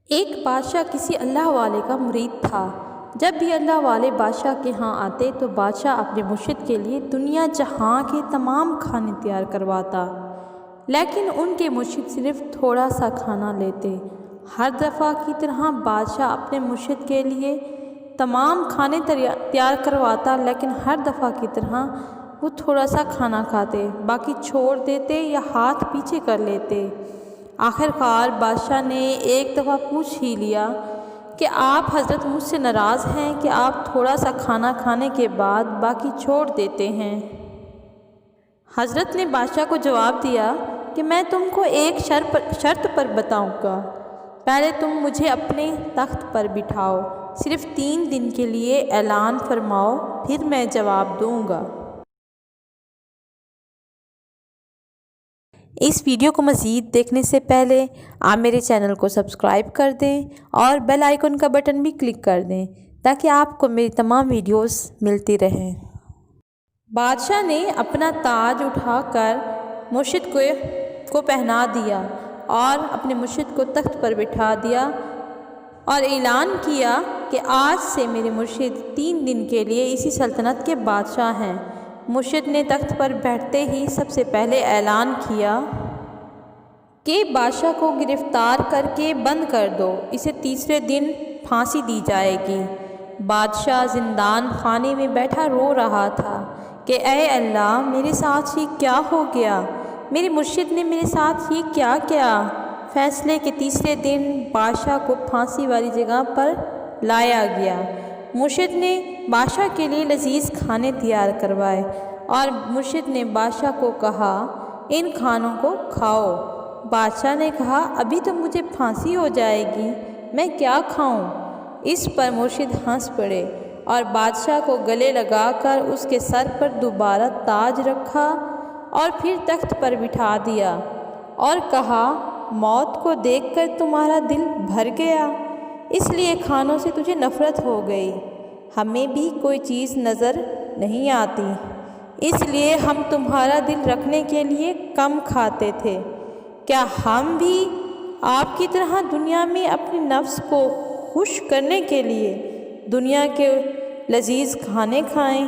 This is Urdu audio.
ایک بادشاہ کسی اللہ والے کا مرید تھا۔ جب بھی اللہ والے بادشاہ کے ہاں آتے تو بادشاہ اپنے مرشد کے لیے دنیا جہاں کے تمام کھانے تیار کرواتا، لیکن ان کے مرشد صرف تھوڑا سا کھانا لیتے۔ ہر دفعہ کی طرح بادشاہ اپنے مرشد کے لیے تمام کھانے تیار کرواتا، لیکن ہر دفعہ کی طرح وہ تھوڑا سا کھانا کھاتے، باقی چھوڑ دیتے یا ہاتھ پیچھے کر لیتے۔ آخر کار بادشاہ نے ایک دفعہ پوچھ ہی لیا کہ آپ حضرت مجھ سے ناراض ہیں کہ آپ تھوڑا سا کھانا کھانے کے بعد باقی چھوڑ دیتے ہیں؟ حضرت نے بادشاہ کو جواب دیا کہ میں تم کو ایک شرط پر بتاؤں گا، پہلے تم مجھے اپنے تخت پر بٹھاؤ، صرف 3 دن کے لیے اعلان فرماؤ، پھر میں جواب دوں گا۔ اس ویڈیو کو مزید دیکھنے سے پہلے آپ میرے چینل کو سبسکرائب کر دیں اور بیل آئیکن کا بٹن بھی کلک کر دیں تاکہ آپ کو میری تمام ویڈیوز ملتی رہیں۔ بادشاہ نے اپنا تاج اٹھا کر مرشد کو پہنا دیا اور اپنے مرشد کو تخت پر بٹھا دیا اور اعلان کیا کہ آج سے میرے مرشد 3 دن کے لیے اسی سلطنت کے بادشاہ ہیں۔ مرشد نے تخت پر بیٹھتے ہی سب سے پہلے اعلان کیا کہ بادشاہ کو گرفتار کر کے بند کر دو، اسے تیسرے دن پھانسی دی جائے گی۔ بادشاہ زندان خانے میں بیٹھا رو رہا تھا کہ اے اللہ، میرے ساتھ یہ کیا ہو گیا؟ میرے مرشد نے میرے ساتھ یہ کیا کیا؟ فیصلے کے تیسرے دن بادشاہ کو پھانسی والی جگہ پر لایا گیا۔ مرشد نے بادشاہ کے لیے لذیذ کھانے تیار کروائے اور مرشد نے بادشاہ کو کہا ان کھانوں کو کھاؤ۔ بادشاہ نے کہا ابھی تو مجھے پھانسی ہو جائے گی، میں کیا کھاؤں؟ اس پر مرشد ہنس پڑے اور بادشاہ کو گلے لگا کر اس کے سر پر دوبارہ تاج رکھا اور پھر تخت پر بٹھا دیا اور کہا موت کو دیکھ کر تمہارا دل بھر گیا، اس لیے کھانوں سے تجھے نفرت ہو گئی۔ ہمیں بھی کوئی چیز نظر نہیں آتی، اس لیے ہم تمہارا دل رکھنے کے لیے کم کھاتے تھے۔ کیا ہم بھی آپ کی طرح دنیا میں اپنے نفس کو خوش کرنے کے لیے دنیا کے لذیذ کھانے کھائیں؟